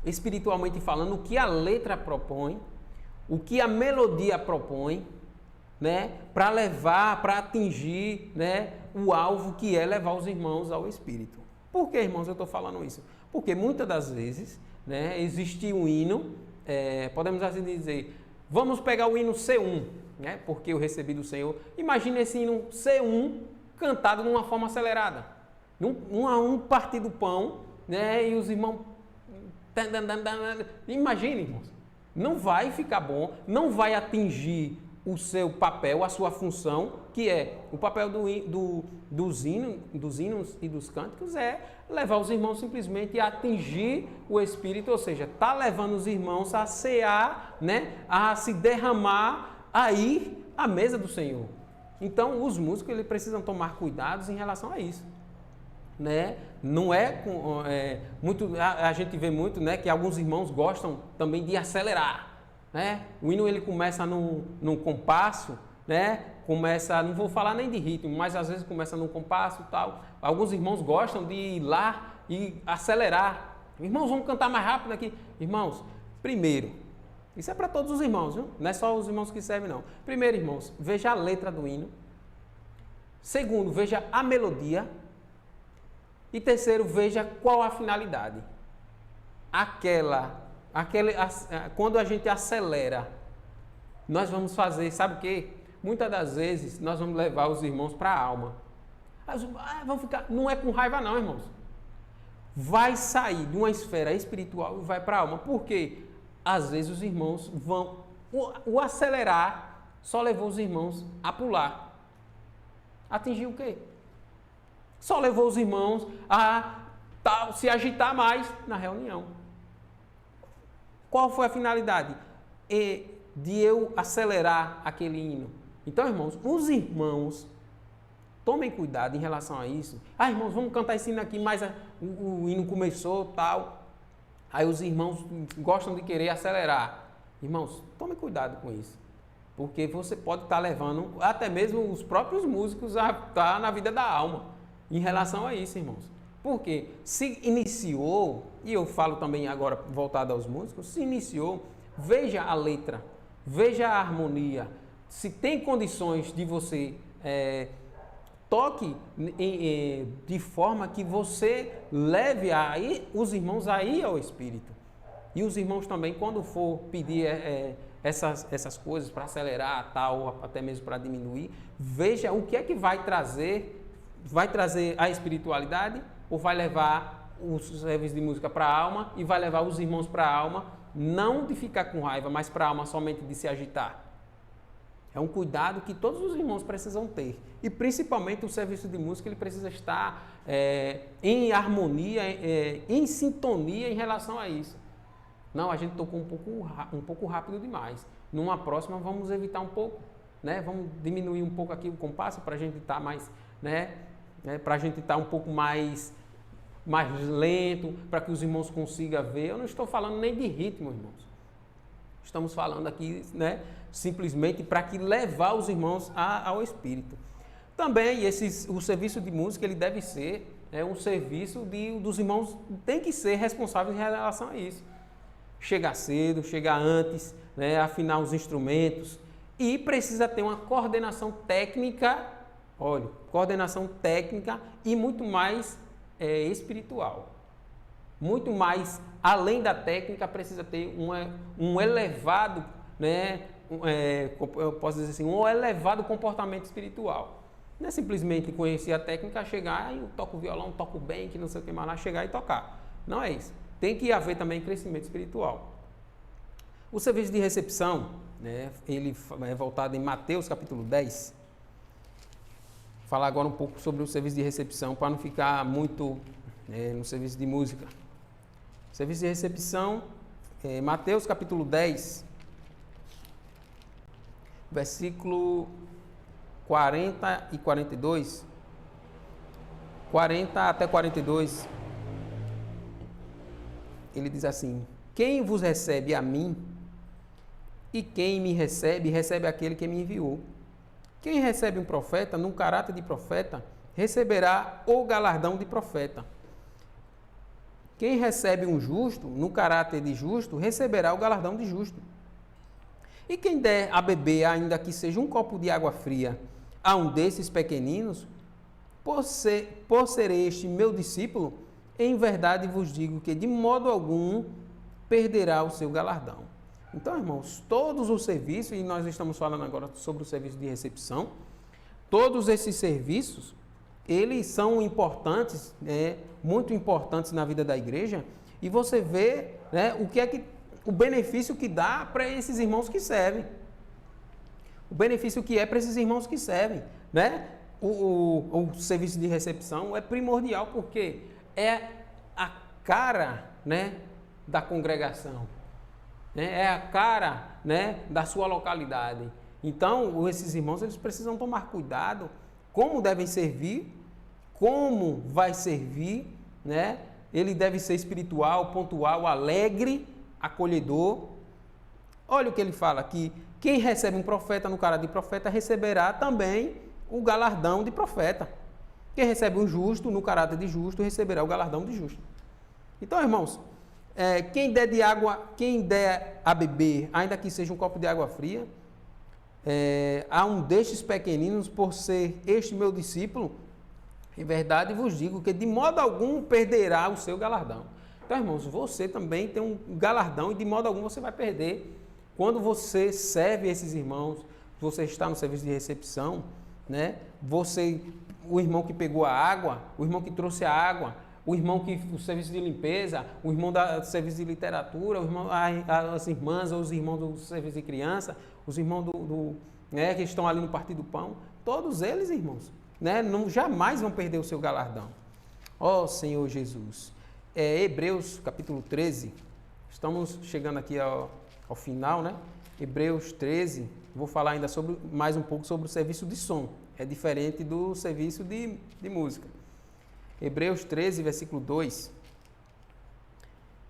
espiritualmente falando, o que a letra propõe, o que a melodia propõe, né, para levar, para atingir, né, o alvo que é levar os irmãos ao Espírito. Por que, irmãos, eu estou falando isso? Porque muitas das vezes, né, existe um hino, podemos assim dizer, vamos pegar o hino C1, né, porque eu recebi do Senhor. Imagine esse hino C1 cantado de uma forma acelerada, um partir do pão, né, e os irmãos... Imagine, irmãos, não vai ficar bom, não vai atingir o seu papel, a sua função, que é o papel dos hinos e dos cânticos, é levar os irmãos simplesmente a atingir o Espírito, ou seja, está levando os irmãos a cear, né, a se derramar, a ir à mesa do Senhor. Então, os músicos eles precisam tomar cuidados em relação a isso. Né? Não muito, a gente vê muito, né, que alguns irmãos gostam também de acelerar. Né? O hino ele começa num compasso, né? Começa, não vou falar nem de ritmo, mas às vezes começa num compasso e tal. Alguns irmãos gostam de ir lá e acelerar. Irmãos, vamos cantar mais rápido aqui. Irmãos, primeiro, isso é para todos os irmãos, viu? Não é só os irmãos que servem, não. Primeiro, irmãos, veja a letra do hino. Segundo, veja a melodia. E terceiro, veja qual a finalidade. Quando a gente acelera, nós vamos fazer, sabe o quê? Muitas das vezes nós vamos levar os irmãos para a alma. Vão ficar, não é com raiva não, irmãos. Vai sair de uma esfera espiritual e vai para a alma. Por quê? Às vezes os irmãos vão... O acelerar só levou os irmãos a pular. Atingir o quê? Só levou os irmãos a se agitar mais na reunião. Qual foi a finalidade? De eu acelerar aquele hino. Então, irmãos, os irmãos, tomem cuidado em relação a isso. Irmãos, vamos cantar esse hino aqui, mas o hino começou, tal. Aí os irmãos gostam de querer acelerar. Irmãos, tomem cuidado com isso. Porque você pode estar levando até mesmo os próprios músicos a estar na vida da alma. Em relação a isso, irmãos. Porque se iniciou, e eu falo também agora voltado aos músicos, se iniciou, veja a letra, veja a harmonia. Se tem condições de você toque de forma que você leve os irmãos aí ao Espírito. E os irmãos também, quando for pedir essas coisas para acelerar, tal, até mesmo para diminuir, veja o que é que vai trazer a espiritualidade ou vai levar os serviços de música para a alma e vai levar os irmãos para a alma, não de ficar com raiva, mas para a alma somente de se agitar. É um cuidado que todos os irmãos precisam ter. E principalmente o serviço de música ele precisa estar em harmonia, em sintonia em relação a isso. Não, a gente tocou um pouco rápido demais. Numa próxima vamos evitar um pouco, né? Vamos diminuir um pouco aqui o compasso para a gente estar mais, né? Para a gente estar um pouco mais lento, para que os irmãos consigam ver. Eu não estou falando nem de ritmo, irmãos. Estamos falando aqui, né, simplesmente para que levar os irmãos ao Espírito. Também o serviço de música ele deve ser um serviço dos irmãos, tem que ser responsáveis em relação a isso. Chegar cedo, chegar antes, né, afinar os instrumentos e precisa ter uma coordenação técnica. Olha, coordenação técnica e muito mais espiritual. Muito mais, além da técnica, precisa ter um elevado, né, eu posso dizer assim, um elevado comportamento espiritual. Não é simplesmente conhecer a técnica, chegar e eu toco violão, toco bem, que não sei o que mais lá, chegar e tocar. Não é isso. Tem que haver também crescimento espiritual. O serviço de recepção, né, ele é voltado em Mateus capítulo 10. Falar agora um pouco sobre o serviço de recepção, para não ficar muito no serviço de música. Serviço de recepção, Mateus capítulo 10, versículo 40 e 42, 40 até 42, ele diz assim: quem vos recebe a mim, e quem me recebe, recebe aquele que me enviou. Quem recebe um profeta, num caráter de profeta, receberá o galardão de profeta. Quem recebe um justo, no caráter de justo, receberá o galardão de justo. E quem der a beber, ainda que seja um copo de água fria, a um desses pequeninos, por ser este meu discípulo, em verdade vos digo que de modo algum perderá o seu galardão. Então, irmãos, todos os serviços, e nós estamos falando agora sobre o serviço de recepção, todos esses serviços, eles são importantes, muito importantes na vida da igreja, e você vê, né, o benefício que dá para esses irmãos que servem. O benefício que é para esses irmãos que servem, né? O serviço de recepção é primordial porque é a cara, né, da congregação, né? É a cara, né, da sua localidade. Então, esses irmãos eles precisam tomar cuidado como devem servir, como vai servir, né? Ele deve ser espiritual, pontual, alegre, acolhedor. Olha o que ele fala aqui: quem recebe um profeta no caráter de profeta receberá também o galardão de profeta. Quem recebe um justo no caráter de justo receberá o galardão de justo. Então, irmãos, quem der a beber, ainda que seja um copo de água fria, a um destes pequeninos, por ser este meu discípulo, em verdade vos digo que de modo algum perderá o seu galardão. Então, irmãos, você também tem um galardão e de modo algum você vai perder. Quando você serve esses irmãos, você está no serviço de recepção, né? O irmão que pegou a água, o irmão que trouxe a água, o serviço de limpeza, o irmão do serviço de literatura, as irmãs ou os irmãos do serviço de criança, os irmãos que estão ali no Partido do Pão, todos eles, irmãos, né, jamais vão perder o seu galardão. Ó Senhor Jesus. Hebreus capítulo 13, estamos chegando aqui ao final, né? Hebreus 13, vou falar ainda mais um pouco sobre o serviço de som, é diferente do serviço de música. Hebreus 13, versículo 2,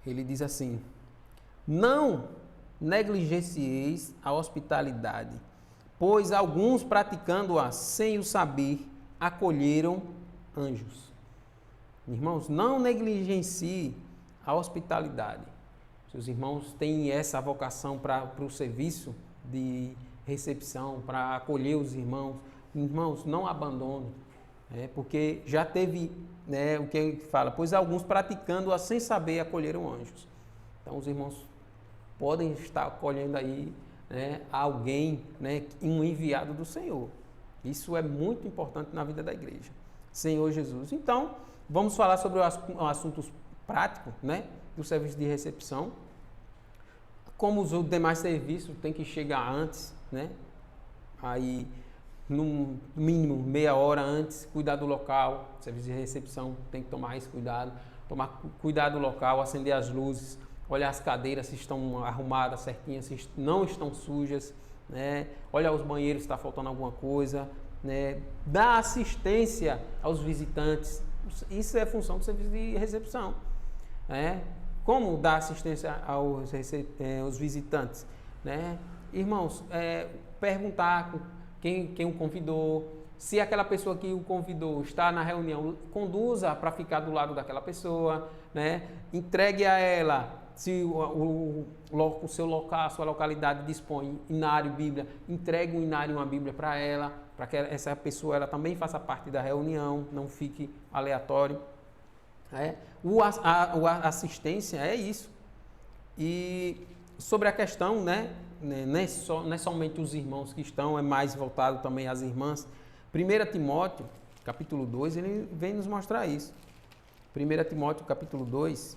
ele diz assim: não negligencieis a hospitalidade, pois alguns praticando-a sem o saber, acolheram anjos. Irmãos, não negligencie a hospitalidade. Seus irmãos têm essa vocação para o serviço de recepção, para acolher os irmãos. Irmãos, não abandone, porque já teve, o que ele fala, pois alguns praticando-a sem saber acolheram anjos. Então, os irmãos podem estar acolhendo aí, alguém, um enviado do Senhor. Isso é muito importante na vida da igreja. Senhor Jesus. Então, vamos falar sobre assuntos práticos, do serviço de recepção. Como os demais serviços, tem que chegar antes, aí no mínimo meia hora antes, cuidar do local. Serviço de recepção tem que tomar esse cuidado, tomar cuidado do local, acender as luzes, olhar as cadeiras se estão arrumadas certinhas, se não estão sujas, olhar os banheiros se está faltando alguma coisa, dar assistência aos visitantes. Isso é função do serviço de recepção. Como dar assistência aos visitantes? Irmãos, perguntar quem o convidou, se aquela pessoa que o convidou está na reunião, conduza para ficar do lado daquela pessoa, entregue a ela, se o seu local, a sua localidade dispõe inário, Bíblia, entregue um inário e uma Bíblia para ela, para que essa pessoa ela também faça parte da reunião, não fique aleatório. A assistência é isso. E sobre a questão, não é somente os irmãos que estão, é mais voltado também às irmãs. 1 Timóteo, capítulo 2, ele vem nos mostrar isso. 1 Timóteo, capítulo 2,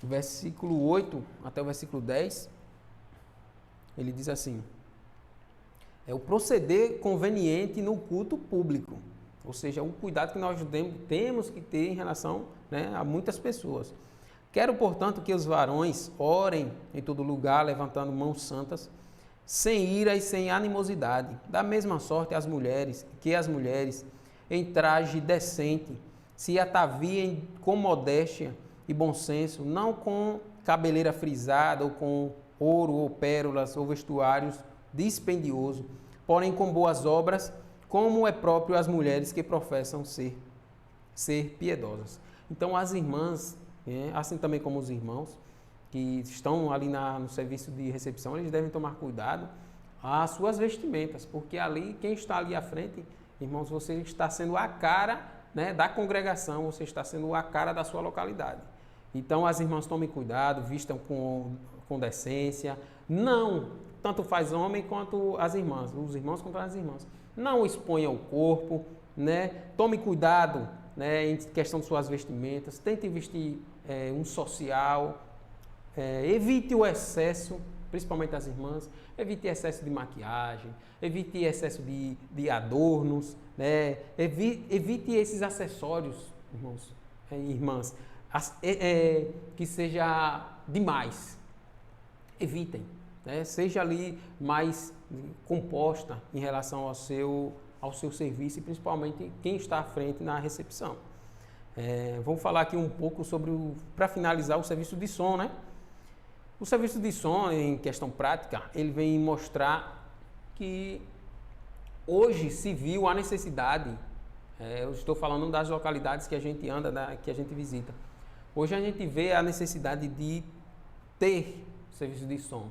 versículo 8 até o versículo 10, ele diz assim: é o proceder conveniente no culto público. Ou seja, o cuidado que nós temos que ter em relação a muitas pessoas. Quero, portanto, que os varões orem em todo lugar, levantando mãos santas, sem ira e sem animosidade. Da mesma sorte as mulheres, em traje decente, se ataviem com modéstia e bom senso, não com cabeleira frisada, ou com ouro, ou pérolas, ou vestuários dispendioso, porém com boas obras, como é próprio às mulheres que professam ser piedosas. Então, as irmãs, assim também como os irmãos, que estão ali no serviço de recepção, eles devem tomar cuidado às suas vestimentas, porque ali, quem está ali à frente, irmãos, você está sendo a cara, né, da congregação, você está sendo a cara da sua localidade. Então, as irmãs tomem cuidado, vistam com decência, não, tanto faz homem quanto as irmãs, os irmãos quanto as irmãs. Não exponha o corpo, né? Tome cuidado, né, em questão de suas vestimentas, tente vestir um social, evite o excesso, principalmente as irmãs, evite excesso de maquiagem, evite excesso de adornos, né? Evite esses acessórios, irmãos, irmãs, que seja demais. Evitem, né? Seja ali mais composta em relação ao seu serviço e principalmente quem está à frente na recepção. Vamos falar aqui um pouco sobre, para finalizar, o serviço de som, né? O serviço de som, em questão prática, ele vem mostrar que hoje se viu a necessidade, eu estou falando das localidades que a gente anda, que a gente visita. Hoje a gente vê a necessidade de ter serviço de som.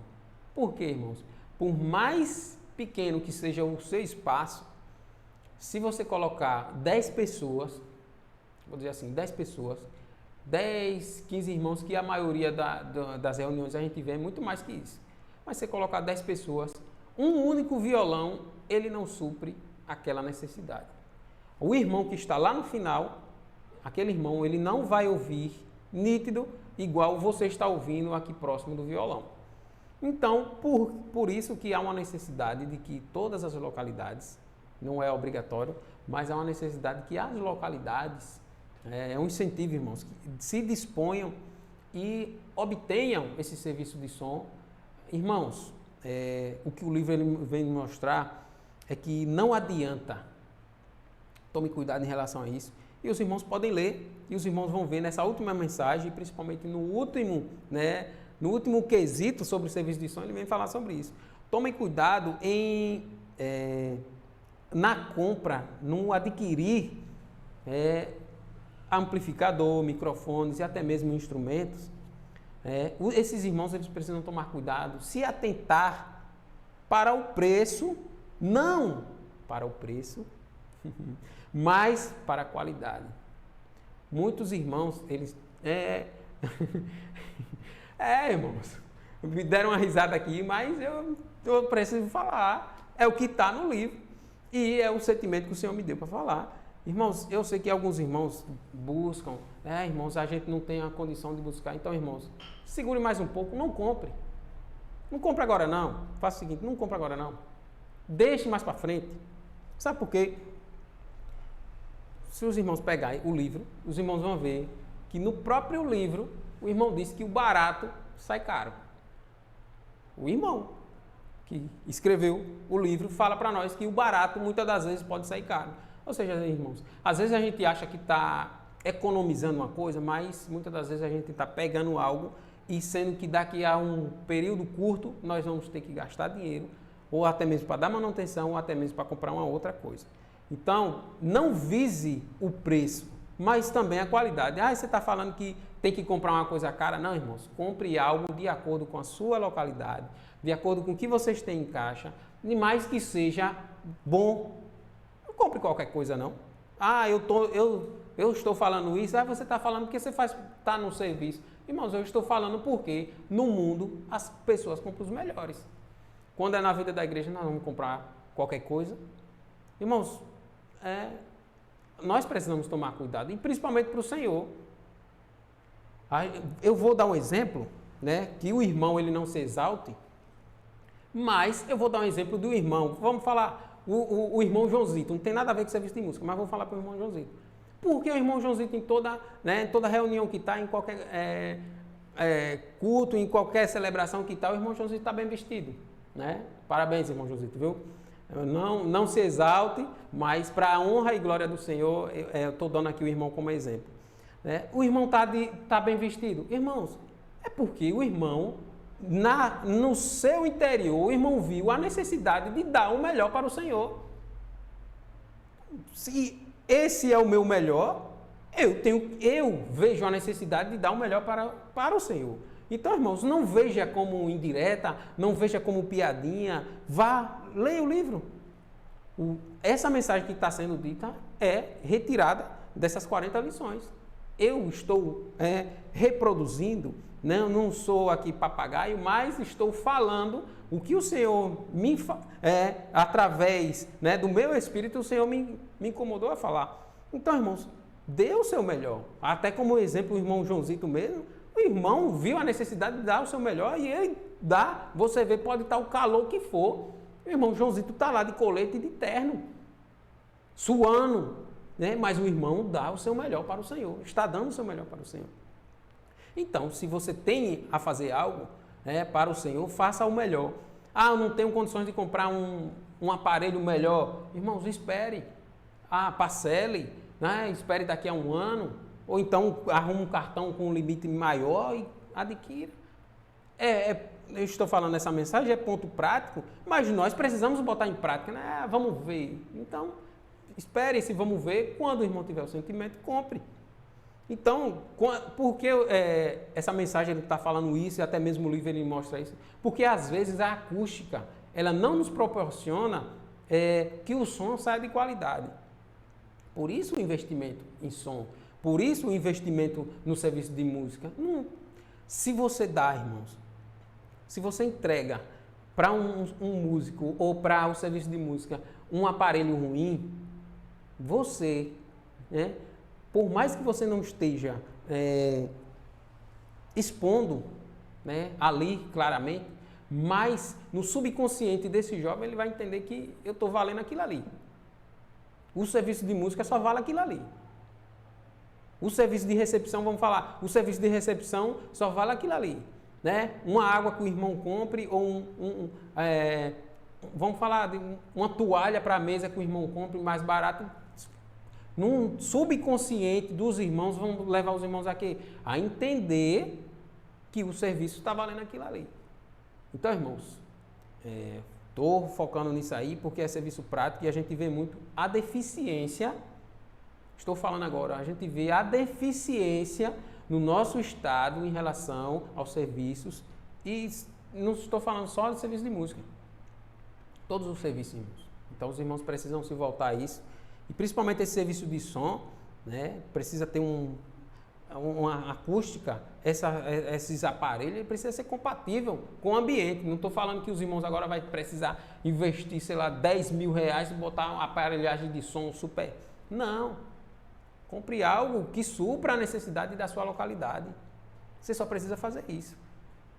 Por quê, irmãos? Por mais pequeno que seja o seu espaço, se você colocar 10 pessoas, vou dizer assim, 10 pessoas, 10, 15 irmãos, que a maioria das reuniões a gente vê muito mais que isso. Mas você colocar 10 pessoas, um único violão, ele não supre aquela necessidade. O irmão que está lá no final, aquele irmão, ele não vai ouvir nítido igual você está ouvindo aqui próximo do violão. Então, por isso que há uma necessidade de que todas as localidades, não é obrigatório, mas há uma necessidade que as localidades, é um incentivo, irmãos, que se disponham e obtenham esse serviço de som. Irmãos, o que o livro ele vem mostrar é que não adianta, tome cuidado em relação a isso, e os irmãos podem ler, e os irmãos vão ver nessa última mensagem, principalmente no último, né, no último quesito sobre o serviço de som, ele vem falar sobre isso. Tomem cuidado na compra, no adquirir amplificador, microfones e até mesmo instrumentos. Esses irmãos eles precisam tomar cuidado, se atentar para o preço, não para o preço, mas para a qualidade. Muitos irmãos, eles... irmãos, me deram uma risada aqui, mas eu preciso falar. É o que está no livro e é o sentimento que o Senhor me deu para falar. Irmãos, eu sei que alguns irmãos buscam, irmãos, a gente não tem a condição de buscar. Então, irmãos, segure mais um pouco, não compre. Não compre agora não. Faça o seguinte, não compre agora não. Deixe mais para frente. Sabe por quê? Se os irmãos pegarem o livro, os irmãos vão ver que no próprio livro, o irmão disse que o barato sai caro. O irmão que escreveu o livro fala para nós que o barato muitas das vezes pode sair caro. Ou seja, irmãos, às vezes a gente acha que está economizando uma coisa, mas muitas das vezes a gente está pegando algo e sendo que daqui a um período curto nós vamos ter que gastar dinheiro, ou até mesmo para dar manutenção, ou até mesmo para comprar uma outra coisa. Então, não vise o preço, mas também a qualidade. Você está falando que tem que comprar uma coisa cara? Não, irmãos, compre algo de acordo com a sua localidade, de acordo com o que vocês têm em caixa, e mais que seja bom. Não compre qualquer coisa, não. Eu estou falando isso, você está falando porque você está no serviço. Irmãos, eu estou falando porque no mundo as pessoas compram os melhores. Quando é na vida da igreja, nós vamos comprar qualquer coisa. Irmãos, nós precisamos tomar cuidado, e principalmente para o Senhor. Eu vou dar um exemplo, né, que o irmão ele não se exalte, mas eu vou dar um exemplo do irmão. Vamos falar, o irmão Joãozito, não tem nada a ver com serviço de música, mas vou falar para o irmão Joãozito. Porque o irmão Joãozito, em toda reunião que está, em qualquer culto, em qualquer celebração que está, o irmão Joãozito está bem vestido. Né? Parabéns, irmão Joãozito, viu? Não se exalte, mas para a honra e glória do Senhor, eu estou dando aqui o irmão como exemplo. Né? O irmão está bem vestido. Irmãos, é porque o irmão, no seu interior, o irmão viu a necessidade de dar o melhor para o Senhor. Se esse é o meu melhor, eu vejo a necessidade de dar o melhor para o Senhor. Então, irmãos, não veja como indireta, não veja como piadinha, vá, leia o livro. Essa mensagem que está sendo dita é retirada dessas 40 lições. Eu estou reproduzindo, né? Eu não sou aqui papagaio, mas estou falando o que o Senhor através, né, do meu espírito, o Senhor me incomodou a falar. Então, irmãos, dê o seu melhor. Até como exemplo, o irmão Joãozito mesmo, o irmão viu a necessidade de dar o seu melhor e ele dá. Você vê, pode estar o calor que for. O irmão Joãozito está lá de colete e de terno, suando, né? Mas o irmão dá o seu melhor para o Senhor, está dando o seu melhor para o Senhor. Então, se você tem a fazer algo, né, para o Senhor, faça o melhor. Ah, eu não tenho condições de comprar um aparelho melhor. Irmãos, espere. Ah, parcele, né? Espere daqui a um ano. Ou então arrume um cartão com um limite maior e adquira. Eu estou falando essa mensagem, é ponto prático, mas nós precisamos botar em prática, né? Vamos ver. Então, espere esse vamos ver. Quando o irmão tiver o sentimento, compre. Então, por que essa mensagem ele está falando isso, e até mesmo o livro ele mostra isso? Porque às vezes a acústica, ela não nos proporciona que o som saia de qualidade. Por isso o investimento em som, por isso o investimento no serviço de música. Se você dá, irmãos, se você entrega para um músico ou para o serviço de música um aparelho ruim, você, né, por mais que você não esteja expondo, né, ali claramente, mas no subconsciente desse jovem ele vai entender que eu estou valendo aquilo ali. O serviço de música só vale aquilo ali. O serviço de recepção, vamos falar, o serviço de recepção só vale aquilo ali. Né? Uma água que o irmão compre, ou vamos falar de uma toalha para a mesa que o irmão compre mais barato. Num subconsciente dos irmãos, vão levar os irmãos aqui a entender que o serviço está valendo aquilo ali. Então, irmãos, estou focando nisso aí porque é serviço prático e a gente vê muito a deficiência. Estou falando agora, a gente vê a deficiência no nosso estado em relação aos serviços, e não estou falando só de serviço de música, todos os serviços, irmãos. Então os irmãos precisam se voltar a isso, e principalmente esse serviço de som, né, precisa ter uma acústica, esses aparelhos precisa ser compatível com o ambiente. Não estou falando que os irmãos agora vão precisar investir, sei lá, 10 mil reais e botar uma aparelhagem de som super. Não. Compre algo que supra a necessidade da sua localidade. Você só precisa fazer isso.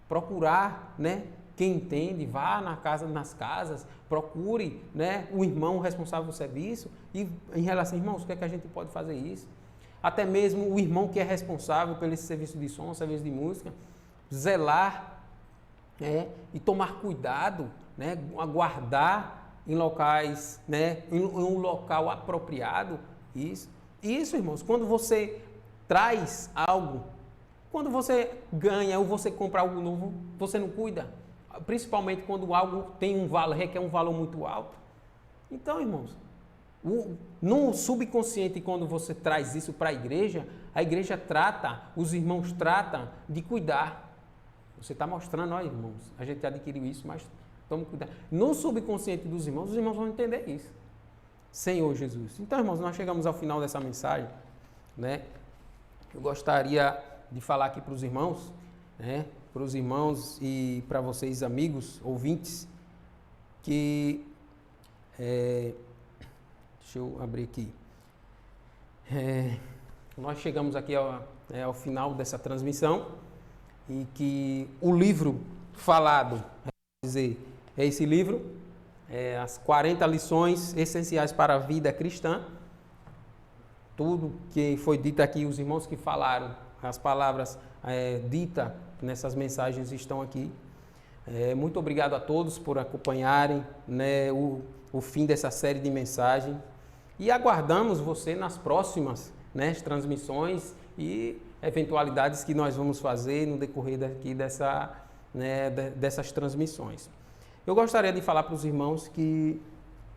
Procurar, né, quem entende, vá nas casas, procure, né, o irmão responsável do serviço e em relação, irmãos, o que é que a gente pode fazer isso? Até mesmo o irmão que é responsável pelo serviço de som, serviço de música, zelar, e tomar cuidado, né, aguardar em locais, né, em um local apropriado, Isso, irmãos, quando você traz algo, quando você ganha ou você compra algo novo, você não cuida. Principalmente quando algo tem requer um valor muito alto. Então, irmãos, no subconsciente, quando você traz isso para a igreja trata, os irmãos tratam de cuidar. Você está mostrando, ó, irmãos, a gente adquiriu isso, mas tome cuidado. No subconsciente dos irmãos, os irmãos vão entender isso. Senhor Jesus. Então, irmãos, nós chegamos ao final dessa mensagem, né? Eu gostaria de falar aqui para os irmãos, né? Para os irmãos e para vocês, amigos, ouvintes, que... deixa eu abrir aqui. Nós chegamos aqui ao final dessa transmissão e que o livro falado, é esse livro, as 40 lições essenciais para a vida cristã. Tudo que foi dito aqui, os irmãos que falaram, as palavras ditas nessas mensagens estão aqui. Muito obrigado a todos por acompanharem, né, o fim dessa série de mensagens. E aguardamos você nas próximas, né, transmissões e eventualidades que nós vamos fazer no decorrer daqui dessas transmissões. Eu gostaria de falar para os irmãos que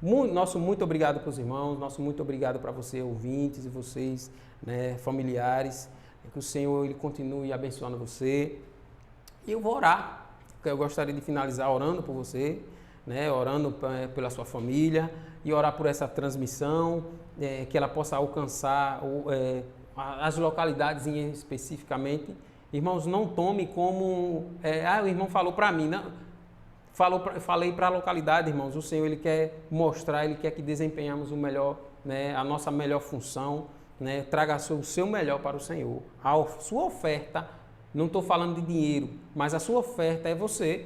Nosso muito obrigado para os irmãos, nosso muito obrigado para você, ouvintes, e vocês, né, familiares. Que o Senhor ele continue abençoando você. E eu vou orar. Eu gostaria de finalizar orando por você, né, orando pela sua família e orar por essa transmissão, que ela possa alcançar as localidades especificamente. Irmãos, não tome como... o irmão falou para mim, não... Falei para a localidade, irmãos, o Senhor ele quer mostrar, ele quer que desempenhamos o melhor, né, a nossa melhor função, né, traga o seu melhor para o Senhor. A sua oferta, não estou falando de dinheiro, mas a sua oferta é você.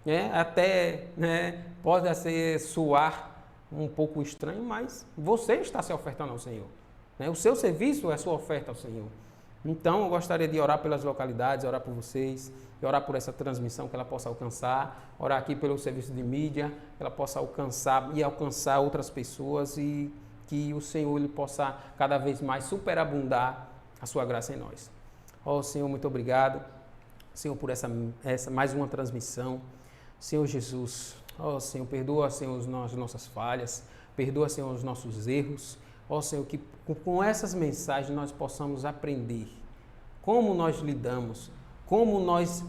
Né? Até, né, pode soar um pouco estranho, mas você está se ofertando ao Senhor. Né? O seu serviço é a sua oferta ao Senhor. Então, eu gostaria de orar pelas localidades, orar por vocês, e orar por essa transmissão que ela possa alcançar, orar aqui pelo serviço de mídia, que ela possa alcançar outras pessoas e que o Senhor ele possa cada vez mais superabundar a sua graça em nós. Ó Senhor, muito obrigado, Senhor, por essa mais uma transmissão. Senhor Jesus, ó Senhor, perdoa, Senhor, as nossas falhas, perdoa, Senhor, os nossos erros. Ó Senhor, que com essas mensagens nós possamos aprender como nós lidamos, como nós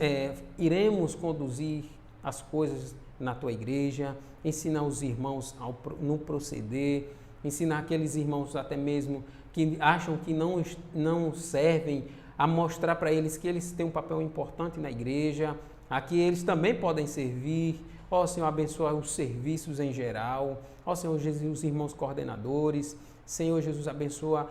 iremos conduzir as coisas na Tua igreja, ensinar os irmãos no proceder, ensinar aqueles irmãos até mesmo que acham que não servem, a mostrar para eles que eles têm um papel importante na igreja, a que eles também podem servir. Ó Senhor, abençoa os serviços em geral. Ó Senhor Jesus, os irmãos coordenadores. Senhor Jesus, abençoa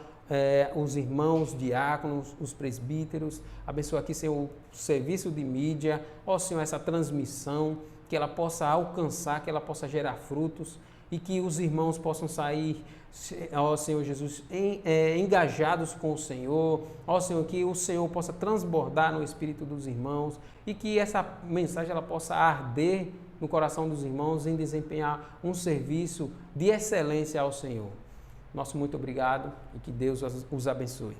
os irmãos diáconos, os presbíteros. Abençoa aqui, Senhor, o serviço de mídia. Ó Senhor, essa transmissão, que ela possa alcançar, que ela possa gerar frutos e que os irmãos possam sair, ó Senhor Jesus, engajados com o Senhor. Ó Senhor, que o Senhor possa transbordar no espírito dos irmãos e que essa mensagem ela possa arder no coração dos irmãos em desempenhar um serviço de excelência ao Senhor. Nosso muito obrigado e que Deus os abençoe.